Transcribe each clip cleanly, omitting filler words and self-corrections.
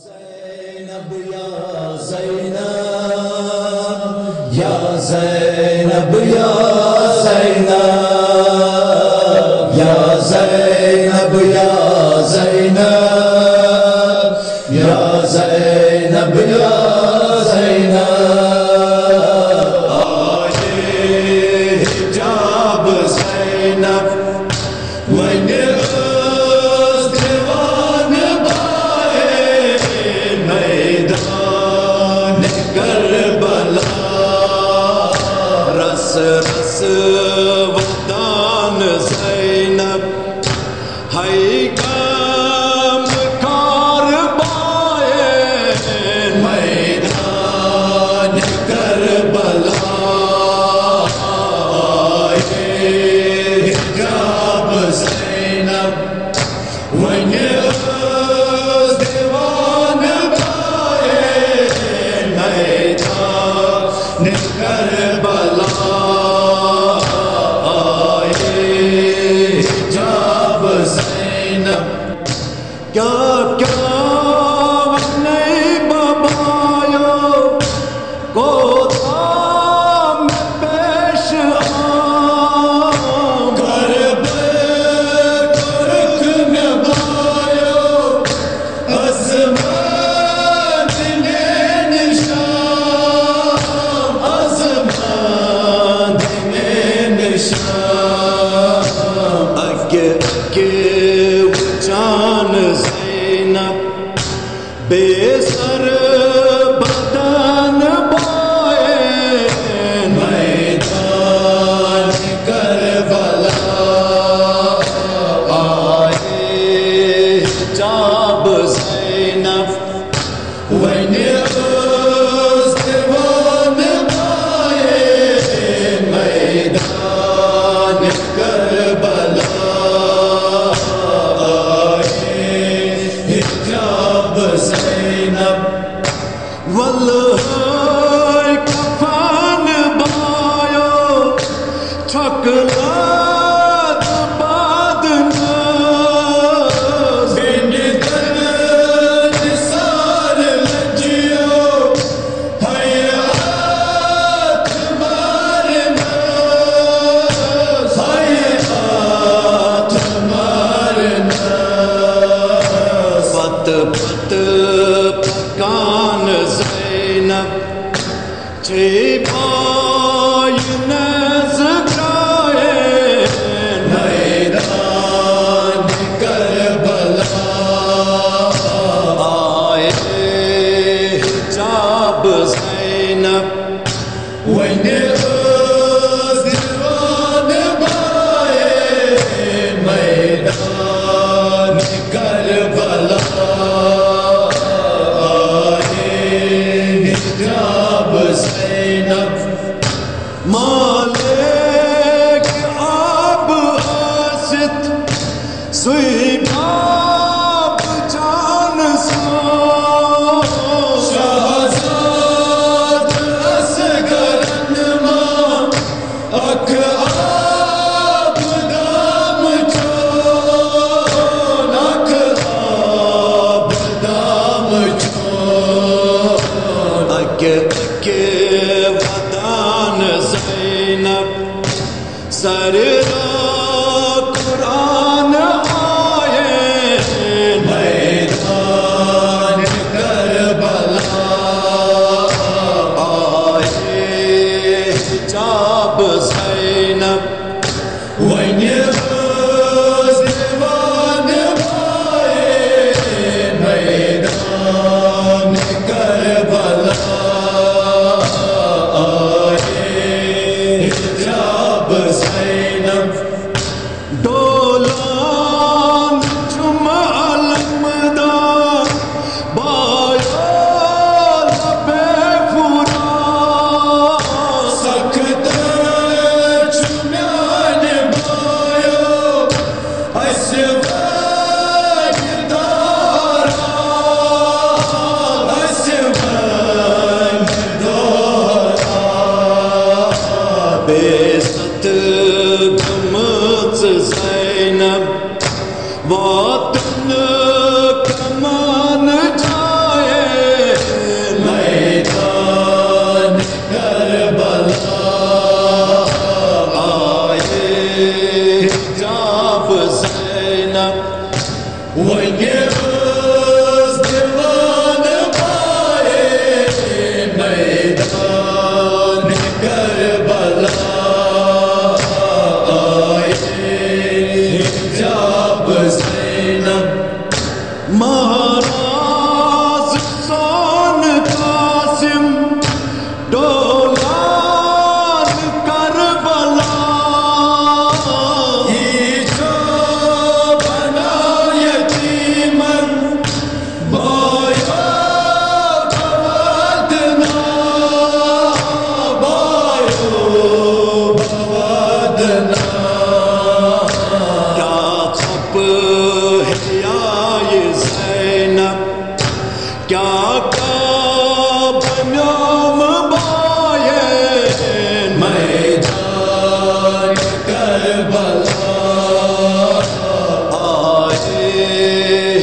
زینب یا زینب یا زینب یا زینب یا زینب یا زینب یا زینب یا زینب آئے حجاب زینب وَنِ رس ودان زینب ہے کام کار بائے میدان کربلا آئے حجاب زینب وَنِ دیوان بائے میدان کربلا کیا کیا نہیں ببایا کو تھا میں پیش آم کرب کرک میں بایا عظمت نے نشان عظمت نے نشان اگے جان زینب بے سر بدن بائے میدان کربلا آئے حجاب زینب وَنِ دیوان بائے میدان کربلا زینب والله کفن بایو چکلات بادناز بین درد سار لجیو حیات مارناز حیات مارناز پت پت پکان زینب چھ پائی نزگائے میدان کربلا آئے حجاب زینب وَنِ دیوان بائے میدان کربلا حجاب زینب راز سون قاسم ڈولان کربلا عیسیٰ بنا یتیمن بایا بودنا بایو بودنا کیا خپ ہے یا یہ زینب کیا بنیام بائیں میدان کربلا آئے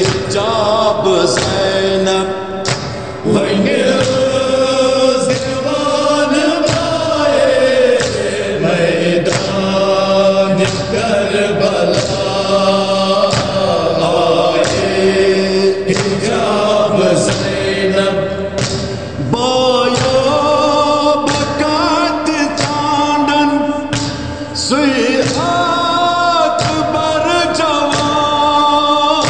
حجاب زینب زیوان بائیں میدان کربلا حجاب زینب بایا بکات چاندن سوئی اکبر جوان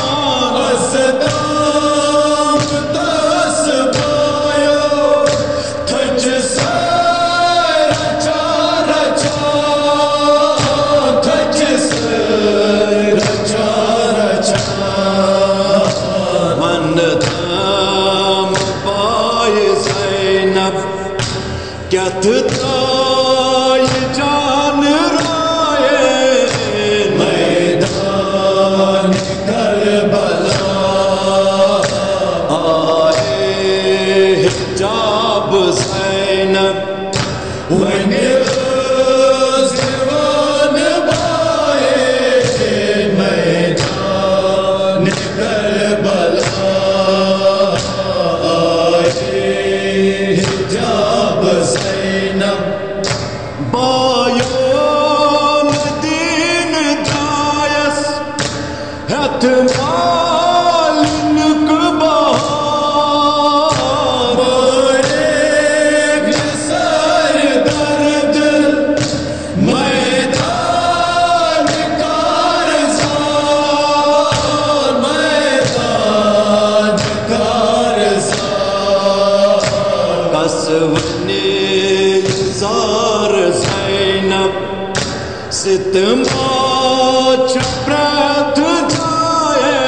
اسدام دس بایا تھج سر چار چار تھج سر چار چار من دام پائے زینب کیا تھتائی جان رائے میدان کربلا آئے حجاب زینب زیوان بائیں میدان کربلا آئے حجاب زینب بایو مدین جایس احتمال نکبہ ایک سر درد میدان کارزار میدان کارزار قصونی زار زینب ستماچ پرت جائے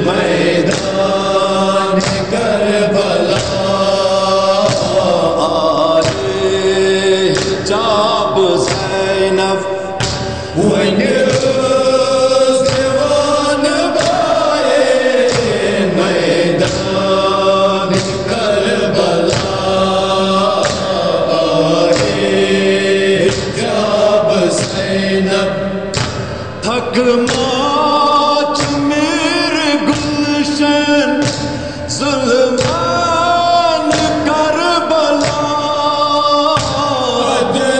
میدان کربلا آئے حجاب زینب زیوان بائیں میدان کربلا حجاب زینب تھک ماچ میرے گلشن ظلمان کربلا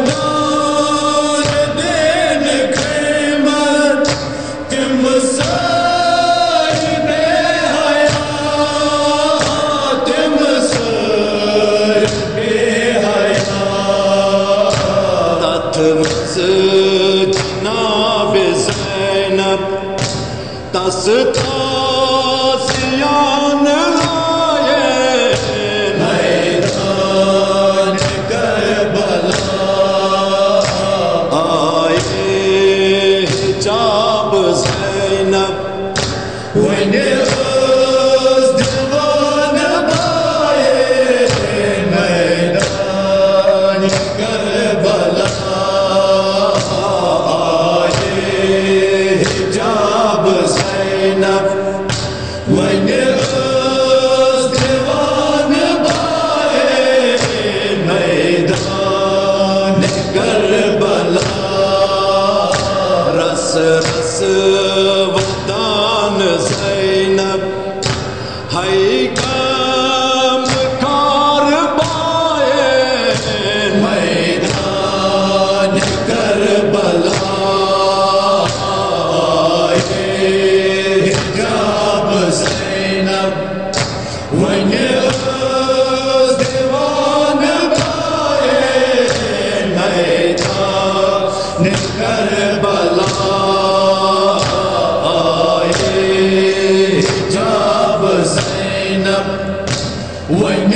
عدنان دین خیمت تم صاحب حیات تم صاحب حیات تتمز جناب زینب تس تازیان لائے میدان کربلا آئے حجاب زینب دیوان بائیں میدان کربلا آئے حجاب زینب دیوان بائیں میدان کربلا رس رس ودان زینب ہے کام کار بائیں میدان کربلا آئے حجاب زینب دیوان بائیں میدان کربلا آئے حجاب زینب وینگ